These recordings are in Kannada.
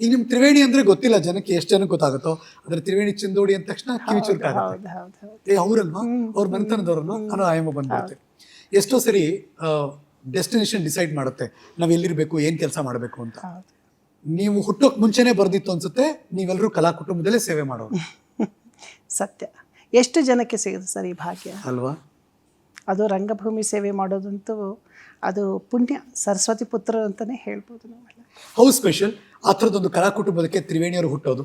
ಈಗ ನಿಮ್ ತ್ರಿವೇಣಿ ಅಂದ್ರೆ ಗೊತ್ತಿಲ್ಲ ಜನಕ್ಕೆ, ಎಷ್ಟು ಜನಕ್ಕೆ ಗೊತ್ತಾಗುತ್ತೋ, ಅದ್ರ ತ್ರಿವೇಣಿ ಚಿಂದೋಡಿ ಅಂದ ತಕ್ಷಣ ಕಿವಿ ಚುರುಕಾಗುತ್ತೆ. ಏ ಅವ್ರಲ್ವಾ, ಅವ್ರ ಮನೆತನದವ್ರಲ್ವಾ ಅನ್ನೋ ಆಯಾಮ ಬಂದ್ಬಿಡುತ್ತೆ. ಎಷ್ಟೋ ಸರಿ ಡೆಸ್ಟಿನೇಷನ್ ಡಿಸೈಡ್ ಮಾಡುತ್ತೆ ನಾವ್ ಎಲ್ಲಿರ್ಬೇಕು, ಏನ್ ಕೆಲಸ ಮಾಡಬೇಕು ಅಂತ. ನೀವು ಹುಟ್ಟೋಕ್ ಮುಂಚೆನೆ ಬರ್ದಿತ್ತು ಅನ್ಸುತ್ತೆ, ನೀವೆಲ್ಲರೂ ಕಲಾ ಕುಟುಂಬದಲ್ಲೇ ಸೇವೆ ಮಾಡೋರು. ಸತ್ಯ. ಎಷ್ಟು ಜನಕ್ಕೆ ಸಿಗುತ್ತೆ ಸರ್ ಈ ಭಾಗ್ಯ ಅಲ್ವಾ? ಅದು ರಂಗಭೂಮಿ ಸೇವೆ ಮಾಡೋದಂತೂ ಅದು ಪುಣ್ಯ, ಸರಸ್ವತಿ ಪುತ್ರ ಅಂತಾನೆ ಹೇಳ್ಬೋದು ನಾವೆಲ್ಲ. ಹೌ ಸ್ಪೆಷಲ್ ಆ ಥರದೊಂದು ಕಲಾ ಕುಟುಂಬದಕ್ಕೆ ತ್ರಿವೇಣಿಯವರು ಹುಟ್ಟೋದು.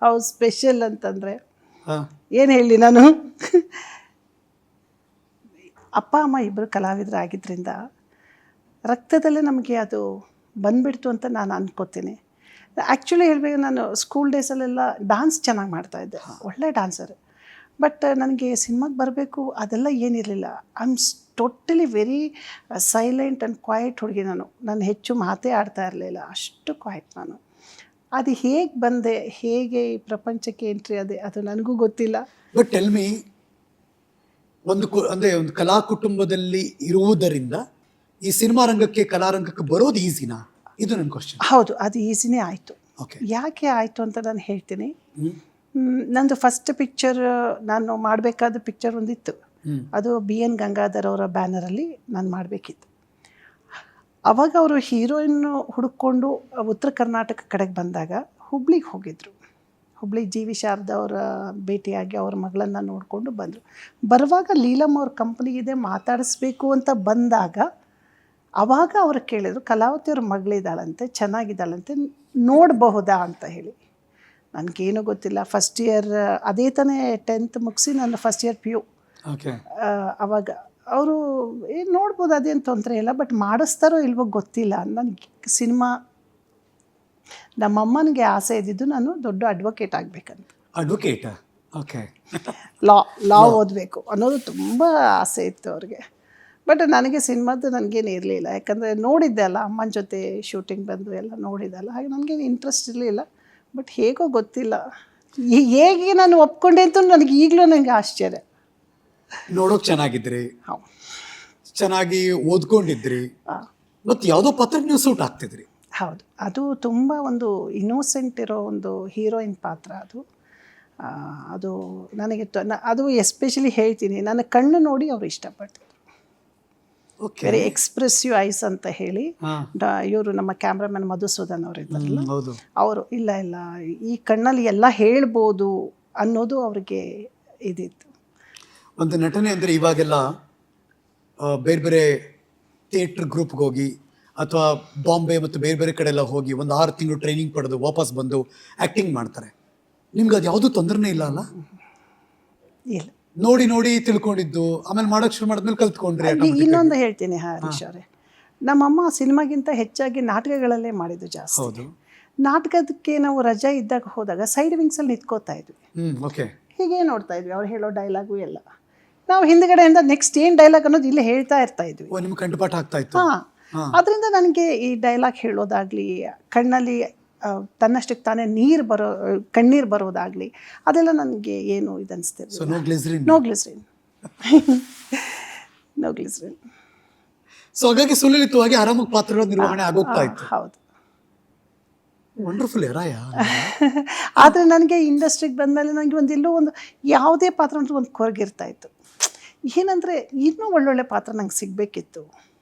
ಹೌ ಸ್ಪೆಷಲ್ ಅಂತಂದರೆ ಏನು ಹೇಳಿ ನಾನು, ಅಪ್ಪ ಅಮ್ಮ ಇಬ್ಬರು ಕಲಾವಿದರಾಗಿದ್ದರಿಂದ ರಕ್ತದಲ್ಲೇ ನಮಗೆ ಅದು ಬಂದುಬಿಡ್ತು ಅಂತ ನಾನು ಅನ್ಕೋತೀನಿ. ಆ್ಯಕ್ಚುಲಿ ಹೇಳಬೇಕು, ನಾನು ಸ್ಕೂಲ್ ಡೇಸಲ್ಲೆಲ್ಲ ಡಾನ್ಸ್ ಚೆನ್ನಾಗಿ ಮಾಡ್ತಾಯಿದ್ದೆ, ಒಳ್ಳೆ ಡಾನ್ಸರ್. ಬಟ್ ನನಗೆ ಸಿನಿಮಾಗೆ ಬರಬೇಕು ಅದೆಲ್ಲ ಏನಿರಲಿಲ್ಲ. I am totally very silent and quiet ಹುಡುಗಿ. ನಾನು ಹೆಚ್ಚು ಮಾತೇ ಆಡ್ತಾ ಇರಲಿಲ್ಲ, ಅಷ್ಟು ಕ್ವೈಟ್ ನಾನು. ಅದು ಹೇಗೆ ಬಂದೆ, ಹೇಗೆ ಈ ಪ್ರಪಂಚಕ್ಕೆ ಎಂಟ್ರಿ ಅದೇ ಅದು ನನಗೂ ಗೊತ್ತಿಲ್ಲ. ಬಟ್ ಟೆಲ್ ಮೀ, ಅಂದರೆ ಒಂದು ಕಲಾ ಕುಟುಂಬದಲ್ಲಿ ಇರುವುದರಿಂದ ಈ ಸಿನಿಮಾ ರಂಗಕ್ಕೆ, ಕಲಾರಂಗಕ್ಕೆ ಬರೋದು ಈಸಿನಾ? ಇದು ನನ್ನ ಕ್ವಶನ್. ಹೌದು, ಅದು ಈಸಿನೇ ಆಯಿತು. ಓಕೆ, ಯಾಕೆ ಆಯಿತು ಅಂತ ನಾನು ಹೇಳ್ತೀನಿ. ನಂದು ಫಸ್ಟ್ ಪಿಕ್ಚರ್, ನಾನು ಮಾಡಬೇಕಾದ ಪಿಕ್ಚರ್ ಒಂದಿತ್ತು, ಅದು BN ಗಂಗಾಧರ್ ಅವರ ಬ್ಯಾನರಲ್ಲಿ ನಾನು ಮಾಡಬೇಕಿತ್ತು. ಅವಾಗ ಅವರು ಹೀರೋಯಿನ್ನು ಹುಡುಕೊಂಡು ಉತ್ತರ ಕರ್ನಾಟಕ ಕಡೆಗೆ ಬಂದಾಗ ಹುಬ್ಳಿಗೆ ಹೋಗಿದ್ರು. ಹುಬ್ಳಿ GV ಶಾರದಾ ಅವರ ಭೇಟಿಯಾಗಿ ಅವ್ರ ಮಗಳನ್ನು ನೋಡಿಕೊಂಡು ಬಂದರು. ಬರುವಾಗ ಲೀಲಮ್ಮ ಅವ್ರ ಕಂಪ್ನಿಗಿದೆ, ಮಾತಾಡಿಸ್ಬೇಕು ಅಂತ ಬಂದಾಗ ಆವಾಗ ಅವ್ರು ಕೇಳಿದರು, ಕಲಾವತಿಯವ್ರ ಮಗಳಿದ್ದಾಳಂತೆ, ಚೆನ್ನಾಗಿದ್ದಾಳಂತೆ, ನೋಡಬಹುದಾ ಅಂತ ಹೇಳಿ. ನನಗೇನು ಗೊತ್ತಿಲ್ಲ. ಫಸ್ಟ್ ಇಯರ್ ಅದೇ ತಾನೇ 10th ಮುಗಿಸಿ ನಾನು ಫಸ್ಟ್ ಇಯರ್ PU. ಆವಾಗ ಅವರು ಏನು ನೋಡ್ಬೋದು, ಅದೇನು ತೊಂದರೆ ಇಲ್ಲ, ಬಟ್ ಮಾಡಿಸ್ತಾರೋ ಇಲ್ವೋ ಗೊತ್ತಿಲ್ಲ. ನನಗೆ ಸಿನಿಮಾ, ನಮ್ಮಮ್ಮನಿಗೆ ಆಸೆ ಇದ್ದಿದ್ದು ನಾನು ದೊಡ್ಡ ಅಡ್ವೊಕೇಟ್ ಆಗಬೇಕಂತ. ಅಡ್ವೊಕೇಟ್? ಓಕೆ. ಲಾ ಓದಬೇಕು ಅನ್ನೋದು ತುಂಬ ಆಸೆ ಇತ್ತು ಅವ್ರಿಗೆ. ಬಟ್ ನನಗೆ ಸಿನಿಮಾದ್ದು ನನಗೇನು ಇರಲಿಲ್ಲ, ಯಾಕಂದರೆ ನೋಡಿದ್ದೆ ಅಲ್ಲ, ಅಮ್ಮನ ಜೊತೆ ಶೂಟಿಂಗ್ ಬಂದು ಎಲ್ಲ ನೋಡಿದ್ದಲ್ಲ, ಹಾಗೆ ನನಗೇನು ಇಂಟ್ರೆಸ್ಟ್ ಇರಲಿಲ್ಲ. ಬಟ್ ಹೇಗೋ ಗೊತ್ತಿಲ್ಲ ಹೇಗೆ ನಾನು ಒಪ್ಕೊಂಡೆ ಅಂತ ನನಗೆ ಈಗಲೂ ನನಗೆ ಆಶ್ಚರ್ಯ. ನೋಡೋಕೆ ಚೆನ್ನಾಗಿದ್ರಿ, ಚೆನ್ನಾಗಿ ಓದ್ಕೊಂಡಿದ್ರಿ, ಮತ್ತು ಯಾವುದೋ ಪಾತ್ರ ನೀವು ಸೂಟ್ ಆಗ್ತಿದ್ರಿ. ಹೌದು, ಅದು ತುಂಬ ಒಂದು ಇನ್ನೋಸೆಂಟ್ ಇರೋ ಒಂದು ಹೀರೋಯಿನ್ ಪಾತ್ರ ಅದು. ಅದು ನನಗೆ ಅದು ಎಸ್ಪೆಷಲಿ ಹೇಳ್ತೀನಿ, ನನ್ನ ಕಣ್ಣು ನೋಡಿ ಅವರು ಇಷ್ಟಪಡ್ತಿದ್ರು. ವೆರಿ ಎಕ್ಸ್ಪ್ರೆಸಿವ್ ಐಸ್ ಅಂತ ಹೇಳಿ. ಇವರು ನಮ್ಮ ಕ್ಯಾಮ್ರಾಮನ್ ಮಧುಸೂದನ್ ಅವರು ಇದ್ದಾರಲ್ಲ, ಅವರು ಇಲ್ಲ ಈ ಕಣ್ಣಲ್ಲಿ ಎಲ್ಲ ಹೇಳ್ಬೋದು ಅನ್ನೋದು ಅವ್ರಿಗೆ ಇದಿತ್ತು. ಒಂದು ನಟನೆ ಅಂದರೆ ಇವಾಗೆಲ್ಲ ಬೇರೆ ಬೇರೆ ಥಿಯೇಟ್ರ್ ಗ್ರೂಪ್ಗೆ ಹೋಗಿ ಅಥವಾ ಬಾಂಬೆ ಮತ್ತು ಬೇರೆ ಬೇರೆ ಕಡೆ ಎಲ್ಲ ಹೋಗಿ ಒಂದು 6 ತಿಂಗಳು ಟ್ರೈನಿಂಗ್ ಪಡೆದು ವಾಪಸ್ ಬಂದು ಆ್ಯಕ್ಟಿಂಗ್ ಮಾಡ್ತಾರೆ. ನಿಮ್ಗೆ ಅದು ಯಾವುದೂ ತೊಂದರೆನೇ ಇಲ್ಲ ಅಲ್ಲ? ಇಲ್ಲ, ನೋಡಿ ನೋಡಿ ತಿಳ್ಕೊಂಡಿದ್ದು, ಆಮೇಲೆ ಮಾಡೋಕ್ಕೆ ಶುರು ಮಾಡಿದ್ಮೇಲೆ ಕಲ್ತ್ಕೊಂಡ್ರಿ. ಇನ್ನೊಂದು ಹೇಳ್ತೀನಿ ಹರೀಶ್ ಅವರೇ, ನಮ್ಮಮ್ಮ ಸಿನಿಮಾಗಿಂತ ಹೆಚ್ಚಾಗಿ ನಾಟಕಗಳಲ್ಲೇ ಮಾಡಿದ್ದು ಜಾಸ್ತಿ. ಹೌದು. ನಾಟಕದಕ್ಕೆ ನಾವು ರಜೆ ಇದ್ದಾಗ ಹೋದಾಗ ಸೈಡ್ ವಿಂಗ್ಸಲ್ಲಿ ನಿಂತ್ಕೋತಾ ಇದ್ವಿ. ಓಕೆ. ಹೀಗೆ ನೋಡ್ತಾ ಇದ್ವಿ, ಅವ್ರು ಹೇಳೋ ಡೈಲಾಗು ಎಲ್ಲ. ನಾವು ಹಿಂದ್ಗಡೆಯಿಂದ ನೆಕ್ಸ್ಟ್ ಏನು ಡೈಲಾಗ್ ಅನ್ನೋದು ಇಲ್ಲೇ ಹೇಳ್ತಾ ಇರ್ತಾ ಇದ್ವಿ. ನಿಮ್ಮ ಕಂಠಪಾಠ ಆಗ್ತಾ ಇತ್ತು. ಅದರಿಂದ ನನಗೆ ಈ ಡೈಲಾಗ್ ಹೇಳೋದಾಗಲಿ, ಕಣ್ಣಲ್ಲಿ ತನ್ನಷ್ಟಕ್ಕೆ ತಾನೇ ಕಣ್ಣೀರು ಬರೋದಾಗಲಿ, ಅದೆಲ್ಲ ನನಗೆ ಏನು ಇದು ಅನಿಸ್ತಿರ್ಲಿಲ್ಲ. No glycerine. ಸೊ ಹಾಗಾಗಿ ಸುಲಲಿತವಾಗಿ ಆರಾಮಾಗಿ ಪಾತ್ರಗಳ ನಿರ್ವಹಣೆ ಆಗೋಗ್ತಾ ಇತ್ತು. ಹೌದು, ವಂಡರ್ಫುಲ್ ಎರಾಯ. ಆದರೆ ನನಗೆ ಇಂಡಸ್ಟ್ರಿಗೆ ಬಂದಮೇಲೆ ನನಗೆ ಎಲ್ಲೋ ಒಂದು ಯಾವುದೇ ಪಾತ್ರ ಅಂತ ಒಂದು ಕೊರಗಿರ್ತಾ ಇತ್ತು. ಏನಂದರೆ ಇನ್ನೂ ಒಳ್ಳೊಳ್ಳೆ ಪಾತ್ರ ನಂಗೆ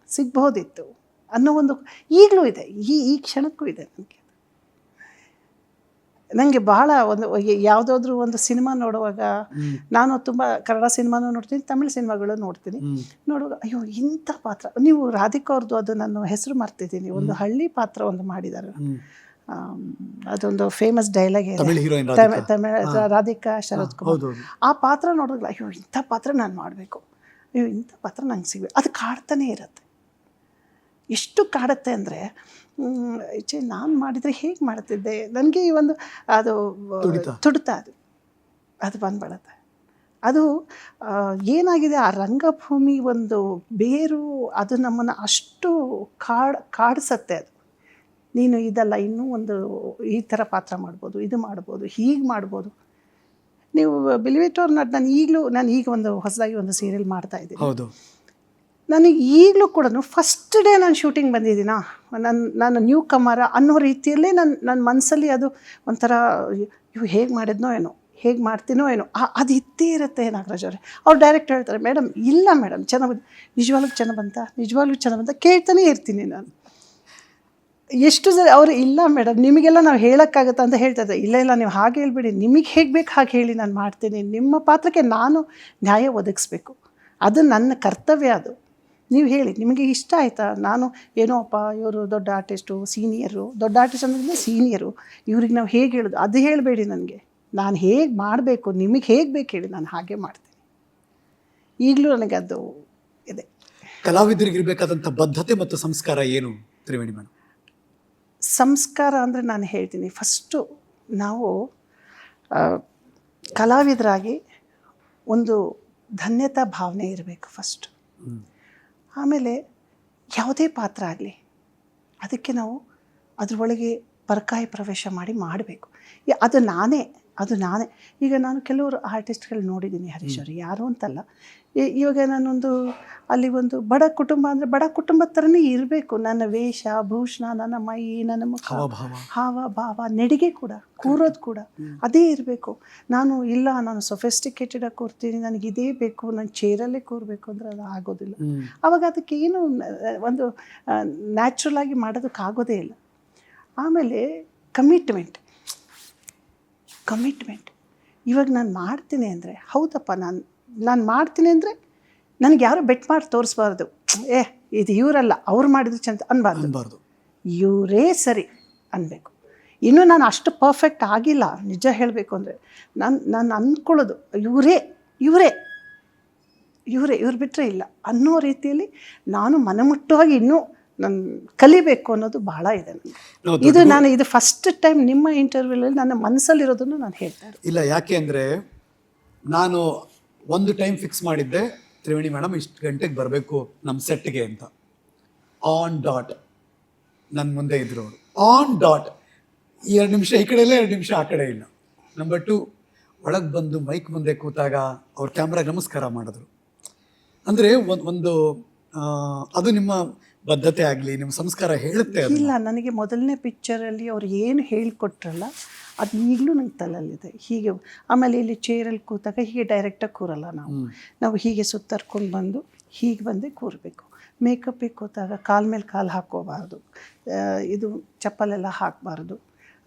ಸಿಗ್ಬೋದಿತ್ತು ಅನ್ನೋ ಒಂದು ಈಗಲೂ ಇದೆ, ಈ ಕ್ಷಣಕ್ಕೂ ಇದೆ. ನನಗೆ ಬಹಳ ಒಂದು ಯಾವುದಾದ್ರೂ ಒಂದು ಸಿನಿಮಾ ನೋಡುವಾಗ, ನಾನು ತುಂಬ ಕನ್ನಡ ಸಿನಿಮಾನೂ ನೋಡ್ತೀನಿ, ತಮಿಳು ಸಿನಿಮಾಗಳು ನೋಡ್ತೀನಿ. ನೋಡುವಾಗ ಅಯ್ಯೋ ಇಂಥ ಪಾತ್ರ, ನೀವು ರಾಧಿಕಾ ಅವ್ರದ್ದು, ಅದು ನನ್ನ ಹೆಸರು ಮರ್ತಿದ್ದೀನಿ, ಒಂದು ಹಳ್ಳಿ ಪಾತ್ರ ಒಂದು ಮಾಡಿದ್ದಾರೆ, ಅದೊಂದು ಫೇಮಸ್ ಡೈಲಾಗ್ ಇದೆ, ತಮಿಳು ರಾಧಿಕಾ ಶರತ್ ಕುಮಾರ್. ಆ ಪಾತ್ರ ನೋಡಿದಾಗ ಅಯ್ಯೋ ಇಂಥ ಪಾತ್ರ ನಾನು ಮಾಡಬೇಕು, ಅಯ್ಯೋ ಇಂಥ ಪಾತ್ರ ನಂಗೆ ಸಿಗಬೇಕು, ಅದು ಕಾಡ್ತಾನೆ ಇರುತ್ತೆ. ಎಷ್ಟು ಕಾಡುತ್ತೆ ಅಂದರೆ, ನಾನು ಮಾಡಿದರೆ ಹೇಗೆ ಮಾಡ್ತಿದ್ದೆ, ನನಗೆ ಈ ಒಂದು ಅದು ತುಡಿತ ಅದು ಬಂದ್ಬಿಡುತ್ತೆ. ಅದು ಏನಾಗಿದೆ, ಆ ರಂಗಭೂಮಿ ಒಂದು ಬೇರು, ಅದು ನಮ್ಮನ್ನು ಅಷ್ಟು ಕಾಡಿಸತ್ತೆ. ಅದು ನೀನು ಇದಲ್ಲ, ಇನ್ನೂ ಒಂದು ಈ ಥರ ಪಾತ್ರ ಮಾಡ್ಬೋದು, ಇದು ಮಾಡ್ಬೋದು, ಹೀಗೆ ಮಾಡ್ಬೋದು. ನೀವು ಬಿಲೀವ್ ಇಟ್ ಆರ್ ನಾಟ್, ನಾನು ಈಗ ಒಂದು ಹೊಸದಾಗಿ ಒಂದು ಸೀರಿಯಲ್ ಮಾಡ್ತಾ ಇದ್ದೀನಿ. ನನಗೆ ಈಗಲೂ ಕೂಡ ಫಸ್ಟ್ ಡೇ ನಾನು ಶೂಟಿಂಗ್ ಬಂದಿದ್ದೀನಾ, ನಾನು ನ್ಯೂ ಕಮರ ಅನ್ನೋ ರೀತಿಯಲ್ಲೇ ನನ್ನ ಮನಸ್ಸಲ್ಲಿ ಅದು ಒಂಥರ ಇವು ಹೇಗೆ ಮಾಡಿದ್ನೋ ಏನೋ, ಹೇಗೆ ಮಾಡ್ತೀನೋ ಏನೋ ಅದು ಇದ್ದೇ ಇರುತ್ತೆ ನಾಗರಾಜ್ ಅವರೇ. ಅವ್ರು ಡೈರೆಕ್ಟ್ ಹೇಳ್ತಾರೆ, ಮೇಡಮ್ ಇಲ್ಲ ಮೇಡಮ್ ಚೆನ್ನಾಗಿ ಬಂದು, ನಿಜವಾಗ್ಲೂ ಚೆನ್ನಾಗಿ ಬಂತ ಕೇಳ್ತಾನೆ ಇರ್ತೀನಿ ನಾನು. ಎಷ್ಟು ಸರಿ ಅವರು ಇಲ್ಲ ಮೇಡಮ್ ನಿಮಗೆಲ್ಲ ನಾವು ಹೇಳೋಕ್ಕಾಗತ್ತಾ ಅಂತ ಹೇಳ್ತಾರೆ. ಇಲ್ಲ ನೀವು ಹಾಗೆ ಹೇಳ್ಬೇಡಿ, ನಿಮಗೆ ಹೇಗೆ ಬೇಕು ಹಾಗೆ ಹೇಳಿ ನಾನು ಮಾಡ್ತೀನಿ. ನಿಮ್ಮ ಪಾತ್ರಕ್ಕೆ ನಾನು ನ್ಯಾಯ ಒದಗಿಸ್ಬೇಕು, ಅದು ನನ್ನ ಕರ್ತವ್ಯ. ಅದು ನೀವು ಹೇಳಿ ನಿಮಗೆ ಇಷ್ಟ ಆಯಿತಾ. ನಾನು ಏನೋಪ್ಪ ಇವರು ದೊಡ್ಡ ಆರ್ಟಿಸ್ಟು, ಸೀನಿಯರು, ದೊಡ್ಡ ಆರ್ಟಿಸ್ಟ್ ಅಂದರೆ ಸೀನಿಯರು, ಇವ್ರಿಗೆ ನಾವು ಹೇಗೆ ಹೇಳೋದು ಅದು ಹೇಳಬೇಡಿ. ನನಗೆ ನಾನು ಹೇಗೆ ಮಾಡಬೇಕು, ನಿಮಗೆ ಹೇಗೆ ಬೇಕು ಹೇಳಿ, ನಾನು ಹಾಗೆ ಮಾಡ್ತೀನಿ. ಈಗಲೂ ನನಗೆ ಅದು ಇದೆ. ಕಲಾವಿದರಿಗಿರಬೇಕಾದಂಥ ಬದ್ಧತೆ ಮತ್ತು ಸಂಸ್ಕಾರ ಏನು ತ್ರಿವೇಣಿ ಮೇಡಮ್? ಸಂಸ್ಕಾರ ಅಂದರೆ ನಾನು ಹೇಳ್ತೀನಿ, ಫಸ್ಟು ನಾವು ಕಲಾವಿದರಾಗಿ ಒಂದು ಧನ್ಯತಾ ಭಾವನೆ ಇರಬೇಕು ಫಸ್ಟ್. ಆಮೇಲೆ ಯಾವುದೇ ಪಾತ್ರ ಆಗಲಿ ಅದಕ್ಕೆ ನಾವು ಅದರೊಳಗೆ ಪರಕಾಯ ಪ್ರವೇಶ ಮಾಡಬೇಕು. ಅದು ನಾನೇ ಈಗ ನಾನು ಕೆಲವರು ಆರ್ಟಿಸ್ಟ್ಗಳು ನೋಡಿದ್ದೀನಿ ಹರೀಶ್ ಅವರು, ಯಾರು ಅಂತಲ್ಲ. ಇವಾಗ ನಾನೊಂದು ಅಲ್ಲಿ ಒಂದು ಬಡ ಕುಟುಂಬ ಅಂದರೆ ಬಡ ಕುಟುಂಬದ ಥರನೇ ಇರಬೇಕು. ನನ್ನ ವೇಷ ಭೂಷಣ, ನನ್ನ ಮೈ, ನನ್ನ ಮುಖ, ಹಾವ ಭಾವ, ನಡಿಗೆ ಕೂಡ, ಕೂರೋದು ಕೂಡ ಅದೇ ಇರಬೇಕು. ನಾನು ಸೊಫೆಸ್ಟಿಕೇಟೆಡಾಗಿ ಕೂರ್ತೀನಿ, ನನಗೆ ಇದೇ ಬೇಕು, ನಾನು ಚೇರಲ್ಲೇ ಕೂರಬೇಕು ಅಂದರೆ ಅದು ಆಗೋದಿಲ್ಲ. ಆವಾಗ ಅದಕ್ಕೆ ಏನು ಒಂದು ನ್ಯಾಚುರಲ್ ಆಗಿ ಮಾಡೋದಕ್ಕಾಗೋದೇ ಇಲ್ಲ. ಆಮೇಲೆ ಕಮಿಟ್ಮೆಂಟ್. ಇವಾಗ ನಾನು ಮಾಡ್ತೀನಿ ಅಂದರೆ ಹೌದಪ್ಪ, ನಾನು ಮಾಡ್ತೀನಿ ಅಂದರೆ ನನಗೆ ಯಾರು ಬೆಟ್ ಮಾಡಿ ತೋರಿಸ್ಬಾರ್ದು. ಇದು ಇವರಲ್ಲ ಅವ್ರು ಮಾಡಿದ್ರು ಚಂದ ಅನ್ಬಾರ್ದು, ಇವರೇ ಸರಿ ಅನ್ಬೇಕು. ಇನ್ನೂ ನಾನು ಅಷ್ಟು ಪರ್ಫೆಕ್ಟ್ ಆಗಿಲ್ಲ ನಿಜ ಹೇಳಬೇಕು ಅಂದರೆ. ನಾನು ಅಂದ್ಕೊಳ್ಳೋದು ಇವ್ರು ಬಿಟ್ಟರೆ ಇಲ್ಲ ಅನ್ನೋ ರೀತಿಯಲ್ಲಿ ನಾನು ಮನಮುಟ್ಟವಾಗಿ ಇನ್ನೂ ನಾನು ಕಲಿಬೇಕು ಅನ್ನೋದು ಭಾಳ ಇದೆ ನನಗೆ. ಇದು ಫಸ್ಟ್ ಟೈಮ್ ನಿಮ್ಮ ಇಂಟರ್ವ್ಯೂಲಲ್ಲಿ ನನ್ನ ಮನಸ್ಸಲ್ಲಿರೋದನ್ನು ನಾನು ಹೇಳ್ತಾ ಇರೋದು. ಇಲ್ಲ, ಯಾಕೆ ಅಂದರೆ ನಾನು ಒಂದು ಟೈಮ್ ಫಿಕ್ಸ್ ಮಾಡಿದ್ದೆ, ತ್ರಿವೇಣಿ ಮೇಡಮ್ ಇಷ್ಟು ಗಂಟೆಗೆ ಬರಬೇಕು ನಮ್ಮ ಸೆಟ್ಗೆ ಅಂತ. ಆನ್ ಡಾಟ್ ನನ್ನ ಮುಂದೆ ಇದ್ರು ಅವರು, ಆನ್ ಡಾಟ್ 2 ನಿಮಿಷ ಈ ಕಡೆ ಇಲ್ಲ, 2 ನಿಮಿಷ ಆ ಕಡೆ ಇಲ್ಲ. ನಂಬರ್ 2, ಒಳಗೆ ಬಂದು ಮೈಕ್ ಮುಂದೆ ಕೂತಾಗ ಅವ್ರ ಕ್ಯಾಮ್ರಾಗೆ ನಮಸ್ಕಾರ ಮಾಡಿದ್ರು. ಅಂದರೆ ಒಂದು ಅದು ನಿಮ್ಮ ಬದ್ಧತೆ ಆಗಲಿ, ನಿಮ್ಮ ಸಂಸ್ಕಾರ ಹೇಳುತ್ತೆ. ಇಲ್ಲ, ನನಗೆ ಮೊದಲನೇ ಪಿಕ್ಚರಲ್ಲಿ ಅವ್ರು ಏನು ಹೇಳಿಕೊಟ್ರಲ್ಲ ಅದು ಈಗಲೂ ನಂಗೆ ತಲೆಯಲ್ಲಿದೆ. ಹೀಗೆ ಆಮೇಲೆ ಇಲ್ಲಿ ಚೇರಲ್ಲಿ ಕೂತಾಗ ಹೀಗೆ ಡೈರೆಕ್ಟಾಗಿ ಕೂರಲ್ಲ ನಾವು ಹೀಗೆ ಸುತ್ತರ್ಕೊಂಡು ಬಂದು ಹೀಗೆ ಬಂದೇ ಕೂರಬೇಕು. ಮೇಕಪ್ಪಿಗೆ ಕೂತಾಗ ಕಾಲ ಮೇಲೆ ಕಾಲು ಹಾಕ್ಕೋಬಾರ್ದು, ಇದು ಚಪ್ಪಲೆಲ್ಲ ಹಾಕಬಾರ್ದು.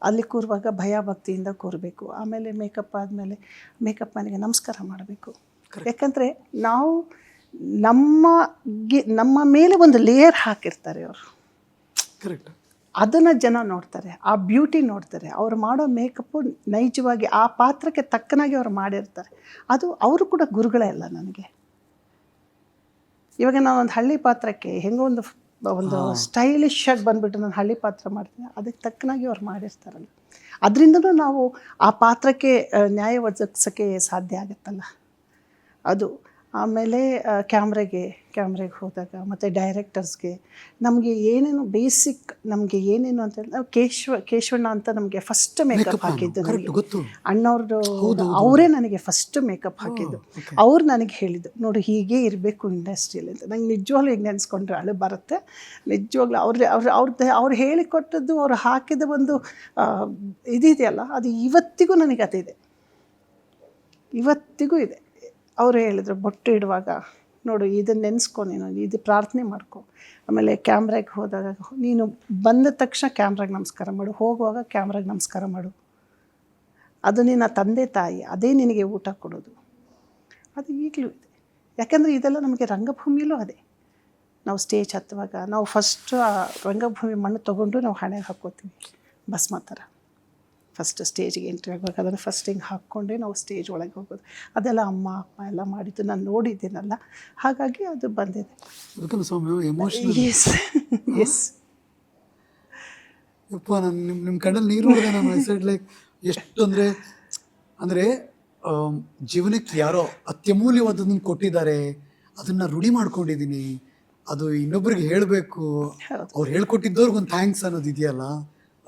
ಅಲ್ಲಿ ಕೂರುವಾಗ ಭಯ ಭಕ್ತಿಯಿಂದ ಕೂರಬೇಕು. ಆಮೇಲೆ ಮೇಕಪ್ ಆದಮೇಲೆ ಮೇಕಪ್ ಮನೆಗೆ ನಮಸ್ಕಾರ ಮಾಡಬೇಕು. ಯಾಕಂದರೆ ನಾವು ನಮ್ಮ ಮೇಲೆ ಒಂದು ಲೇಯರ್ ಹಾಕಿರ್ತಾರೆ ಅವರು. ಕರೆಕ್ಟ್. ಅದನ್ನು ಜನ ನೋಡ್ತಾರೆ, ಆ ಬ್ಯೂಟಿ ನೋಡ್ತಾರೆ. ಅವ್ರು ಮಾಡೋ ಮೇಕಪ್ಪು ನೈಜವಾಗಿ ಆ ಪಾತ್ರಕ್ಕೆ ತಕ್ಕನಾಗಿ ಅವ್ರು ಮಾಡಿರ್ತಾರೆ. ಅದು ಅವರು ಕೂಡ ಗುರುಗಳೇ ಅಲ್ಲ ನನಗೆ. ಇವಾಗ ನಾನೊಂದು ಹಳ್ಳಿ ಪಾತ್ರಕ್ಕೆ ಹೆಂಗೋ ಒಂದು ಸ್ಟೈಲಿಶ್ ಆಗಿ ಬಂದುಬಿಟ್ಟು ನಾನು ಹಳ್ಳಿ ಪಾತ್ರ ಮಾಡ್ತೀನಿ, ಅದಕ್ಕೆ ತಕ್ಕನಾಗಿ ಅವ್ರು ಮಾಡಿರ್ತಾರಲ್ಲ, ಅದರಿಂದಲೂ ನಾವು ಆ ಪಾತ್ರಕ್ಕೆ ನ್ಯಾಯ ಒದಗಿಸೋಕ್ಕೆ ಸಾಧ್ಯ ಆಗುತ್ತಲ್ಲ ಅದು. ಆಮೇಲೆ ಕ್ಯಾಮ್ರೆಗೆ ಹೋದಾಗ ಮತ್ತು ಡೈರೆಕ್ಟರ್ಸ್ಗೆ ನಮಗೆ ಏನೇನು ಬೇಸಿಕ್ ನಮಗೆ ಏನೇನು ಅಂತ ಹೇಳಿ ನಾವು ಕೇಶವಣ್ಣ ಅಂತ ನಮಗೆ ಫಸ್ಟ್ ಮೇಕಪ್ ಹಾಕಿದ್ದು ಅಣ್ಣವ್ರದ್ದು, ಅವರೇ ನನಗೆ ಫಸ್ಟ್ ಮೇಕಪ್ ಹಾಕಿದ್ದು. ಅವ್ರು ನನಗೆ ಹೇಳಿದ್ದು, ನೋಡಿ ಹೀಗೆ ಇರಬೇಕು ಇಂಡಸ್ಟ್ರಿಯಲ್ಲಿ ಅಂತ. ನಂಗೆ ನಿಜವಾಗ್ಲೂ ಈಗ ನೆನೆಸ್ಕೊಂಡ್ರೆ ಅಳು ಬರುತ್ತೆ ನಿಜವಾಗ್ಲೂ. ಅವ್ರು ಹೇಳಿಕೊಟ್ಟದ್ದು, ಅವ್ರು ಹಾಕಿದ ಒಂದು ಇದಿದೆಯಲ್ಲ, ಅದು ಇವತ್ತಿಗೂ ನನಗೆ ಅದಿದೆ, ಇವತ್ತಿಗೂ ಇದೆ. ಅವರು ಹೇಳಿದ್ರು, ಬೊಟ್ಟು ಇಡುವಾಗ ನೋಡು ಇದನ್ನು ನೆನೆಸ್ಕೊ, ನೀನು ಇದು ಪ್ರಾರ್ಥನೆ ಮಾಡ್ಕೊ. ಆಮೇಲೆ ಕ್ಯಾಮ್ರಾಗೆ ಹೋದಾಗ ನೀನು ಬಂದ ತಕ್ಷಣ ಕ್ಯಾಮ್ರಾಗೆ ನಮಸ್ಕಾರ ಮಾಡು, ಹೋಗುವಾಗ ಕ್ಯಾಮ್ರಾಗೆ ನಮಸ್ಕಾರ ಮಾಡು. ಅದು ನಿನ್ನ ತಂದೆ ತಾಯಿ, ಅದೇ ನಿನಗೆ ಊಟ ಕೊಡೋದು. ಅದು ಈಗಲೂ ಇದೆ. ಯಾಕಂದರೆ ಇದೆಲ್ಲ ನಮಗೆ ರಂಗಭೂಮಿಯಲ್ಲೂ ಅದೇ. ನಾವು ಸ್ಟೇಜ್ ಹತ್ತುವಾಗ ನಾವು ಫಸ್ಟ್ ಆ ರಂಗಭೂಮಿ ಮಣ್ಣು ತೊಗೊಂಡು ನಾವು ಹಣೆಗೆ ಹಾಕ್ಕೋತೀವಿ ಭಸ್ಮ ಥರ. ಫಸ್ಟ್ ಸ್ಟೇಜಿಗೆ ಎಂಟ್ರಿ ಆಗುವಾಗ ಅದನ್ನು ಫಸ್ಟ್ ಹಿಂಗೆ ಹಾಕ್ಕೊಂಡೇ ನಾವು ಸ್ಟೇಜ್ ಒಳಗೆ ಹೋಗೋದು. ಅದೆಲ್ಲ ಅಮ್ಮ ಅಪ್ಪ ಎಲ್ಲ ಮಾಡಿದ್ದು ನಾನು ನೋಡಿದ್ದೀನಲ್ಲ, ಹಾಗಾಗಿ ಅದು ಬಂದಿದೆ. ಎಸ್ ಯಪ್ಪ, ನಾನು ನಿಮ್ಮ ಕಣ್ಣಲ್ಲಿ ನೀರು ನೋಡಿದೆ. ನಾನು ಲೈಕ್ ಎಷ್ಟು ಅಂದರೆ ಜೀವನಕ್ಕೆ ಯಾರೋ ಅತ್ಯಮೂಲ್ಯವಾದದನ್ನು ಕೊಟ್ಟಿದ್ದಾರೆ, ಅದನ್ನು ರೂಢಿ ಮಾಡ್ಕೊಂಡಿದ್ದೀನಿ, ಅದು ಇನ್ನೊಬ್ರಿಗೆ ಹೇಳಬೇಕು, ಅವ್ರು ಹೇಳ್ಕೊಟ್ಟಿದ್ದವ್ರಿಗೊಂದು ಥ್ಯಾಂಕ್ಸ್ ಅನ್ನೋದು ಇದೆಯಲ್ಲ,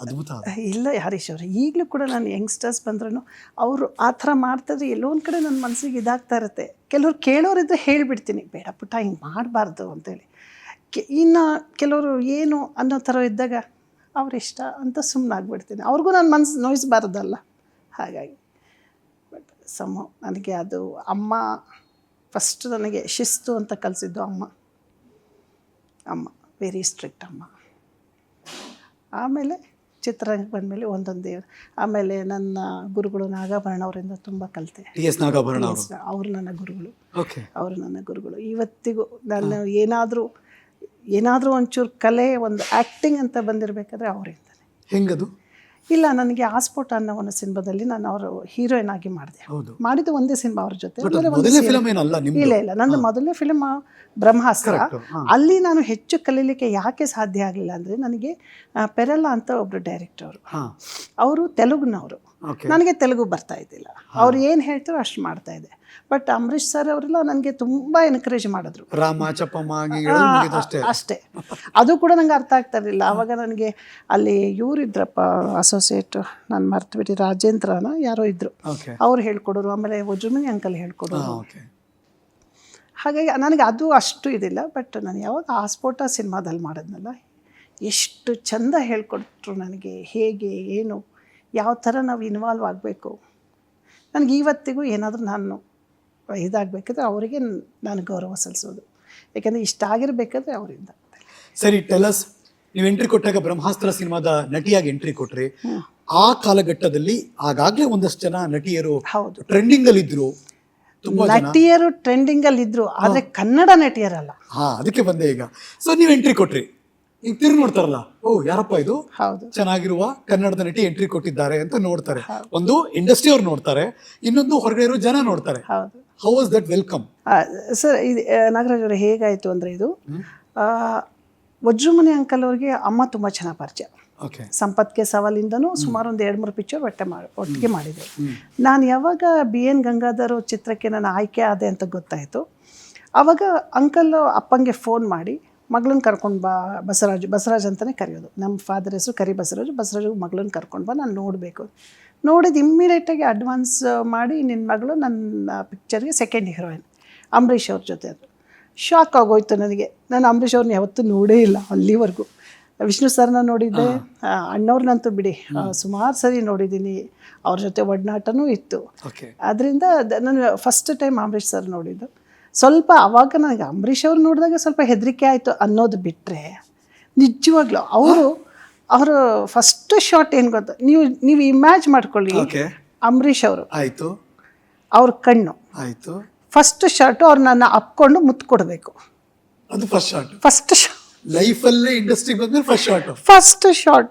ಅದ್ಭುತ ಅದು. ಇಲ್ಲ ಹರೀಶ್ ಅವರು, ಈಗಲೂ ಕೂಡ ನಾನು ಯಂಗ್ಸ್ಟರ್ಸ್ ಬಂದ್ರೂ ಅವರು ಆ ಥರ ಮಾಡ್ತಾಯಿದ್ರೆ ಎಲ್ಲೋ ಒಂದು ಕಡೆ ನನ್ನ ಮನಸ್ಸಿಗೆ ಇದಾಗ್ತಾ ಇರುತ್ತೆ. ಕೆಲವ್ರು ಕೇಳೋರಿದ್ರೆ ಹೇಳಿಬಿಡ್ತೀನಿ, ಬೇಡ ಪುಟ್ಟ ಹಿಂಗೆ ಮಾಡಬಾರ್ದು ಅಂತೇಳಿ. ಇನ್ನು ಕೆಲವರು ಏನು ಅನ್ನೋ ಥರ ಇದ್ದಾಗ ಅವರಿಷ್ಟ ಅಂತ ಸುಮ್ಮನಾಗ್ಬಿಡ್ತೀನಿ. ಅವ್ರಿಗೂ ನಾನು ಮನಸ್ಸು ನೋಯಿಸಬಾರ್ದಲ್ಲ. ಹಾಗಾಗಿ ಬಟ್ ನನಗೆ ಅದು ಅಮ್ಮ ಫಸ್ಟ್ ನನಗೆ ಶಿಸ್ತು ಅಂತ ಕಲಿಸಿದ್ದು ಅಮ್ಮ ವೆರಿ ಸ್ಟ್ರಿಕ್ಟ್ ಅಮ್ಮ. ಆಮೇಲೆ ಚಿತ್ರರಂಗಕ್ಕೆ ಬಂದಮೇಲೆ ಒಂದೊಂದೇ, ಆಮೇಲೆ ನನ್ನ ಗುರುಗಳು ನಾಗಾಭರಣ ಅವರಿಂದ ತುಂಬ ಕಲಿತೆ. TS ನಾಗಾಭರಣ ಅವರು ನನ್ನ ಗುರುಗಳು. ಇವತ್ತಿಗೂ ನಾನು ಏನಾದರೂ ಒಂಚೂರು ಕಲೆ, ಒಂದು ಆ್ಯಕ್ಟಿಂಗ್ ಅಂತ ಬಂದಿರಬೇಕಾದ್ರೆ ಅವರಿಂದನೇ. ಹೆಂಗದು? ಇಲ್ಲ, ನನಗೆ ಆಸ್ಪೋಟ ಅನ್ನೋ ಒಂದು ಸಿನಿಮಾದಲ್ಲಿ ನಾನು ಅವರು ಹೀರೋಯಿನ್ ಆಗಿ ಮಾಡಿದ್ದು ಒಂದೇ ಸಿನಿಮಾ ಅವ್ರ ಜೊತೆ. ಇಲ್ಲ, ನಂದು ಮೊದಲನೇ ಫಿಲ್ಮ್ ಬ್ರಹ್ಮಾಸ್ತ್ರ. ಅಲ್ಲಿ ನಾನು ಹೆಚ್ಚು ಕಲೀಲಿಕ್ಕೆ ಯಾಕೆ ಸಾಧ್ಯ ಆಗಲಿಲ್ಲ ಅಂದರೆ, ನನಗೆ ಪೆರಲ್ಲ ಅಂತ ಒಬ್ಬರು ಡೈರೆಕ್ಟರ್, ಅವರು ತೆಲುಗುನವರು. ನನಗೆ ತೆಲುಗು ಬರ್ತಾ ಇದ್ದಿಲ್ಲ. ಅವ್ರು ಏನು ಹೇಳ್ತಾರೋ ಅಷ್ಟು ಮಾಡ್ತಾ ಇದ್ದೆ. ಬಟ್ ಅಂಬರೀಷ್ ಸರ್ ಅವರೆಲ್ಲ ನನಗೆ ತುಂಬ ಎನ್ಕರೇಜ್ ಮಾಡಿದ್ರು. ಅಷ್ಟೇ, ಅದು ಕೂಡ ನಂಗೆ ಅರ್ಥ ಆಗ್ತಾ ಇರಲಿಲ್ಲ. ಆವಾಗ ನನಗೆ ಅಲ್ಲಿ ಇವರಿದ್ರಪ್ಪ ಅಸೋಸಿಯೇಟ್, ನಾನು ಮರ್ತುಬಿಟ್ಟು, ರಾಜೇಂದ್ರನ ಯಾರೋ ಇದ್ದರು, ಅವ್ರು ಹೇಳ್ಕೊಡೋರು. ಆಮೇಲೆ ವಜ್ರಮಣಿ ಅಂಕಲ್ ಹೇಳ್ಕೊಡೋರು. ಹಾಗಾಗಿ ನನಗೆ ಅದು ಅಷ್ಟು ಇದಿಲ್ಲ. ಬಟ್ ನಾನು ಯಾವಾಗ ಆಸ್ಪೋಟ ಸಿನಿಮಾದಲ್ಲಿ ಮಾಡಿದ್ನಲ್ಲ, ಎಷ್ಟು ಚೆಂದ ಹೇಳ್ಕೊಟ್ರು ನನಗೆ, ಹೇಗೆ ಏನು ಯಾವ ಥರ ನಾವು ಇನ್ವಾಲ್ವ್ ಆಗಬೇಕು. ನನಗೆ ಇವತ್ತಿಗೂ ಏನಾದರೂ ನಾನು ಇದಾಗಬೇಕಾದ್ರೆ ಅವರಿಗೆ ನಾನು ಗೌರವ ಸಲ್ಲಿಸೋದು. ಯಾಕೆಂದರೆ ಇಷ್ಟ ಆಗಿರಬೇಕಾದ್ರೆ ಅವರಿಂದ. ಸರಿ, ಟೆಲಸ್, ನೀವು ಎಂಟ್ರಿ ಕೊಟ್ಟಾಗ ಬ್ರಹ್ಮಾಸ್ತ್ರ ಸಿನಿಮಾದ ನಟಿಯಾಗಿ ಎಂಟ್ರಿ ಕೊಟ್ರಿ. ಆ ಕಾಲಘಟ್ಟದಲ್ಲಿ ಆಗಾಗಲೇ ಒಂದಷ್ಟು ಜನ ನಟಿಯರು ಟ್ರೆಂಡಿಂಗ್ ಅಲ್ಲಿ ಇದ್ರು, ನಟಿಯರು ಟ್ರೆಂಡಿಂಗ್ ಅಲ್ಲಿ ಇದ್ರು, ಆದ್ರೆ ಕನ್ನಡ ನಟಿಯರಲ್ಲ. ಅದಕ್ಕೆ ಬಂದೆ ಈಗ. ಸೊ ನೀವು ಎಂಟ್ರಿ ಕೊಟ್ರಿ, ಈಗ ತಿರುಗಿ ನೋಡ್ತಾರಲ್ಲ, ಓ ಯಾರಪ್ಪ ಇದು ಚೆನ್ನಾಗಿರುವ ಕನ್ನಡದ ನಟಿ ಎಂಟ್ರಿ ಕೊಟ್ಟಿದ್ದಾರೆ ಅಂತ ನೋಡ್ತಾರೆ. ಒಂದು ಇಂಡಸ್ಟ್ರಿ ಅವ್ರು ನೋಡ್ತಾರೆ, ಇನ್ನೊಂದು ಹೊರಗಡೆ ಇರೋ ಜನ ನೋಡ್ತಾರೆ. How was that welcome? Sir, Nagaraj ಅವರೇ, ಹೇಗಾಯ್ತು ಅಂದ್ರೆ, ಇದು ವಜ್ರಮಣಿ ಅಂಕಲ್ ಅವ್ರಿಗೆ ಅಮ್ಮ ತುಂಬ ಚೆನ್ನಾಗಿ ಪರಿಚಯ. ಸಂಪತ್ಗೆ ಸವಾಲಿಂದನೂ ಸುಮಾರು ಒಂದು 2-3 ಪಿಕ್ಚರ್ ಒಟ್ಟಿಗೆ ಮಾಡಿದೆ. ನಾನು ಯಾವಾಗ BN ಗಂಗಾಧರ್ ಚಿತ್ರಕ್ಕೆ ನಾನು ಆಯ್ಕೆ ಆದೆ ಅಂತ ಗೊತ್ತಾಯಿತು, ಆವಾಗ ಅಂಕಲ್ ಅಪ್ಪಂಗೆ ಫೋನ್ ಮಾಡಿ, ಮಗಳನ್ನ ಕರ್ಕೊಂಡು ಬಾ, ಬಸವರಾಜ್ ಅಂತಲೇ ಕರೆಯೋದು, ನಮ್ಮ ಫಾದರ್ ಹೆಸರು ಕರಿ ಬಸವರಾಜು ಮಗಳನ್ನ ಕರ್ಕೊಂಡು ಬಾ, ನಾನು ನೋಡಬೇಕು. ನೋಡಿದ್ದು ಇಮ್ಮಿಡಿಯೇಟಾಗಿ ಅಡ್ವಾನ್ಸ್ ಮಾಡಿ, ನಿನ್ನ ಮಗಳು ನನ್ನ ಪಿಕ್ಚರ್ಗೆ ಸೆಕೆಂಡ್ ಹೀರೋಯಿನ್, ಅಂಬರೀಷ್ ಅವ್ರ ಜೊತೆ. ಅದು ಶಾಕ್ ಆಗೋಯ್ತು ನನಗೆ. ನಾನು ಅಂಬರೀಷ್ ಅವ್ರನ್ನ ಯಾವತ್ತೂ ನೋಡೇ ಇಲ್ಲ ಅಲ್ಲಿವರೆಗೂ. ವಿಷ್ಣು ಸರ್ನ ನೋಡಿದ್ದೆ, ಅಣ್ಣವ್ರನ್ನಂತೂ ಬಿಡಿ ಸುಮಾರು ಸರಿ ನೋಡಿದ್ದೀನಿ, ಅವ್ರ ಜೊತೆ ಒಡನಾಟನೂ ಇತ್ತು. ಅದರಿಂದ ನಾನು ಫಸ್ಟ್ ಟೈಮ್ ಅಂಬರೀಷ್ ಸರ್ ನೋಡಿದ್ದು. ಸ್ವಲ್ಪ ಆವಾಗ ನನಗೆ ಅಂಬರೀಷ್ ಅವ್ರು ನೋಡಿದಾಗ ಸ್ವಲ್ಪ ಹೆದರಿಕೆ ಆಯಿತು ಅನ್ನೋದು ಬಿಟ್ಟರೆ, ನಿಜವಾಗ್ಲೂ ಅವರು ಫಸ್ಟ್ ಶಾಟ್ ಏನು ಗೊತ್ತಾ, ನೀವು ಇಮ್ಯಾಜ್ ಮಾಡ್ಕೊಳ್ಳಿ, ಅಂಬರೀಷ್ ಅವರು ಆಯಿತು, ಅವ್ರ ಕಣ್ಣು ಆಯಿತು, ಫಸ್ಟ್ ಶಾಟು ಅವ್ರು ನನ್ನ ಅಪ್ಕೊಂಡು ಮುತ್ತು ಕೊಡಬೇಕು. ಅದು ಫಸ್ಟ್ ಶಾಟ್ ಲೈಫಲ್ಲೇ ಇಂಡಸ್ಟ್ರಿಗೆ ಬಂದ್ಮೇಲೆ ಫಸ್ಟ್ ಶಾಟ್.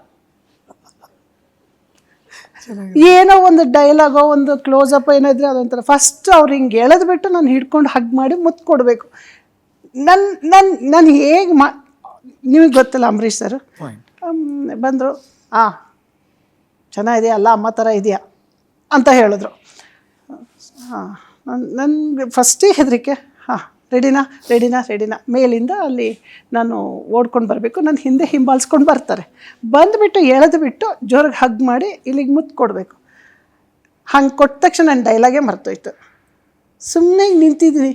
ಏನೋ ಒಂದು ಡೈಲಾಗೋ ಒಂದು ಕ್ಲೋಸಪ್ ಏನೋ ಇದ್ರೆ ಅದೊಂಥರ ಫಸ್ಟ್ ಅವ್ರು ಹಿಂಗೆ ಎಳೆದ್ಬಿಟ್ಟು ನಾನು ಹಿಡ್ಕೊಂಡು ಹಗ್ ಮಾಡಿ ಮುತ್ತು ಕೊಡಬೇಕು. ನಾನು ಹೇಗೆ ನಿಮಗೆ ಗೊತ್ತಿಲ್ಲ, ಅಂಬರೀಷ್ ಸರ್ ಬಂದರು, ಚೆನ್ನಾಗಿದೆಯಾ, ಅಲ್ಲ ಅಮ್ಮ ಥರ ಇದೆಯಾ ಅಂತ ಹೇಳಿದ್ರು. ನನಗೆ ಫಸ್ಟಿಗೆ ಹೆದರಿಕೆ, ರೆಡಿನಾ ಮೇಲಿಂದ ಅಲ್ಲಿ ನಾನು ಓಡ್ಕೊಂಡು ಬರಬೇಕು, ನನ್ನ ಹಿಂದೆ ಹಿಂಬಾಲಿಸ್ಕೊಂಡು ಬರ್ತಾರೆ, ಬಂದುಬಿಟ್ಟು ಎಳೆದುಬಿಟ್ಟು ಜೋರಾಗಿ ಹಗ್ ಮಾಡಿ ಇಲ್ಲಿಗೆ ಮುತ್ತು ಕೊಡಬೇಕು. ಹಂಗೆ ಕೊಟ್ಟ ತಕ್ಷಣ ನನ್ನ ಡೈಲಾಗೇ ಮರ್ತೋಯ್ತು. ಸುಮ್ಮನೆ ನಿಂತಿದ್ದೀನಿ,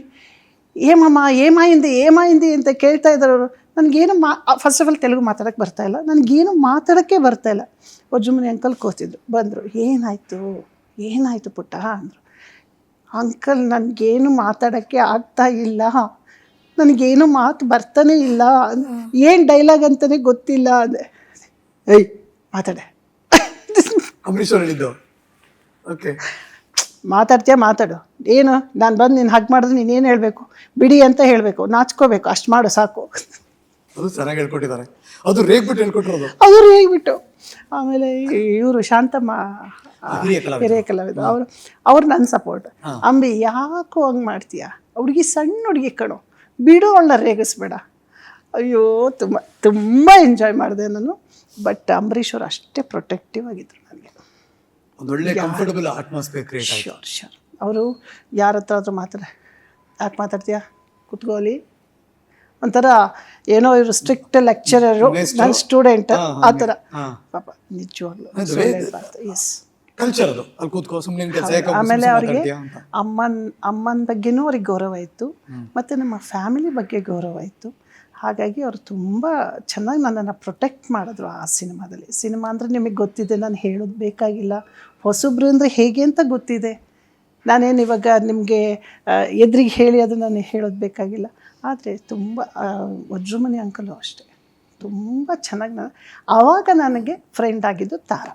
ಏಮಾಯಿಂದಿ ಅಂತ ಕೇಳ್ತಾ ಇದ್ದಾರೆ ಅವರು. ನನಗೇನು ಫಸ್ಟ್ ಆಫ್ ಆಲ್ ತೆಲುಗು ಮಾತಾಡೋಕ್ಕೆ ಬರ್ತಾಯಿಲ್ಲ, ನನಗೇನು ಮಾತಾಡೋಕ್ಕೆ ಬರ್ತಾಯಿಲ್ಲ. ವಜ್ರಮಣಿ ಅಂಕಲ್ ಕೂತಿದ್ರು, ಬಂದರು, ಏನಾಯಿತು ಪುಟ್ಟ ಅಂದರು. ಅಂಕಲ್, ನನಗೇನು ಮಾತಾಡೋಕ್ಕೆ ಆಗ್ತಾ ಇಲ್ಲ, ನನಗೇನು ಮಾತು ಬರ್ತಾನೆ ಇಲ್ಲ, ಏನು ಡೈಲಾಗ್ ಅಂತಲೇ ಗೊತ್ತಿಲ್ಲ ಅಂದೆ. ಮಾತಾಡೆ, ಮಾತಾಡು, ಏನು ನಾನು ಬಂದು ನೀನು ಹಗ್ ಮಾಡಿದ್ರೆ ನೀನೇನು ಹೇಳಬೇಕು, ಬಿಡಿ ಅಂತ ಹೇಳಬೇಕು, ನಾಚ್ಕೋಬೇಕು, ಅಷ್ಟು ಮಾಡು ಸಾಕು. ಅದು ಚೆನ್ನಾಗಿ ಹೇಳ್ಕೊಟ್ಟಿದ್ದಾರೆ, ಅದು ರೇಗ್ಬಿಟ್ಟು. ಆಮೇಲೆ ಇವರು ಶಾಂತಮ್ಮ ಹಿರಿಯ ಕಲಾವಿದ, ಅವ್ರು ನನ್ನ ಸಪೋರ್ಟ್. ಅಂಬಿ, ಯಾಕೋ ಹಂಗೆ ಮಾಡ್ತೀಯ, ಹುಡುಗಿ ಸಣ್ಣ ಹುಡುಗಿ ಕಣೋ, ಬಿಡು, ಅವಳನ್ನ ರೇಗಿಸ್ಬೇಡ. ಅಯ್ಯೋ, ತುಂಬ ಎಂಜಾಯ್ ಮಾಡಿದೆ ನಾನು. ಬಟ್ ಅಂಬರೀಷ್ ಅವರು ಅಷ್ಟೇ ಪ್ರೊಟೆಕ್ಟಿವ್ ಆಗಿದ್ರು ನನಗೆ. ಶೋರ್. ಅವರು ಯಾರ ಹತ್ರ ಆದರೂ ಯಾಕೆ ಮಾತಾಡ್ತೀಯಾ, ಕುತ್ಕೋಲಿ, ಒಂಥರ ಏನೋ ಇವರು ಸ್ಟ್ರಿಕ್ಟ್ ಲೆಕ್ಚರರು ನನ್ನ ಸ್ಟೂಡೆಂಟ್ ಆ ಥರ ಪಾಪ ನಿಜವಾಗ್ಲೂ ಎಸ್ ಕಲ್ಚರ್ ಅದು ಅಲ್ಲಿ ಕೂತ್ಕೋ ಸುಮ್ಮನೆ ಕೆಲಸ ಆಮೇಲೆ ಅವರಿಗೆ ಅಮ್ಮನ ಬಗ್ಗೆನೂ ಅವ್ರಿಗೆ ಗೌರವ ಇತ್ತು ಮತ್ತು ನಮ್ಮ ಫ್ಯಾಮಿಲಿ ಬಗ್ಗೆ ಗೌರವ ಇತ್ತು. ಹಾಗಾಗಿ ಅವರು ತುಂಬ ಚೆನ್ನಾಗಿ ನನ್ನನ್ನು ಪ್ರೊಟೆಕ್ಟ್ ಮಾಡಿದ್ರು ಆ ಸಿನಿಮಾದಲ್ಲಿ. ಸಿನಿಮಾ ಅಂದರೆ ನಿಮಗೆ ಗೊತ್ತಿದೆ, ನಾನು ಹೇಳೋದು ಬೇಕಾಗಿಲ್ಲ. ಹೊಸಬ್ರು ಅಂದರೆ ಹೇಗೆ ಅಂತ ಗೊತ್ತಿದೆ. ನಾನೇನು ಇವಾಗ ನಿಮಗೆ ಎದುರಿಗೆ ಹೇಳಿ ಅದು ನಾನು ಹೇಳೋದು ಬೇಕಾಗಿಲ್ಲ. ಆದರೆ ತುಂಬ ವಜ್ರಮುನಿ ಅಂಕಲು ಅಷ್ಟೇ ತುಂಬ ಚೆನ್ನಾಗಿ ಆವಾಗ ನನಗೆ ಫ್ರೆಂಡ್ ಆಗಿದ್ದು ತಾರಾ.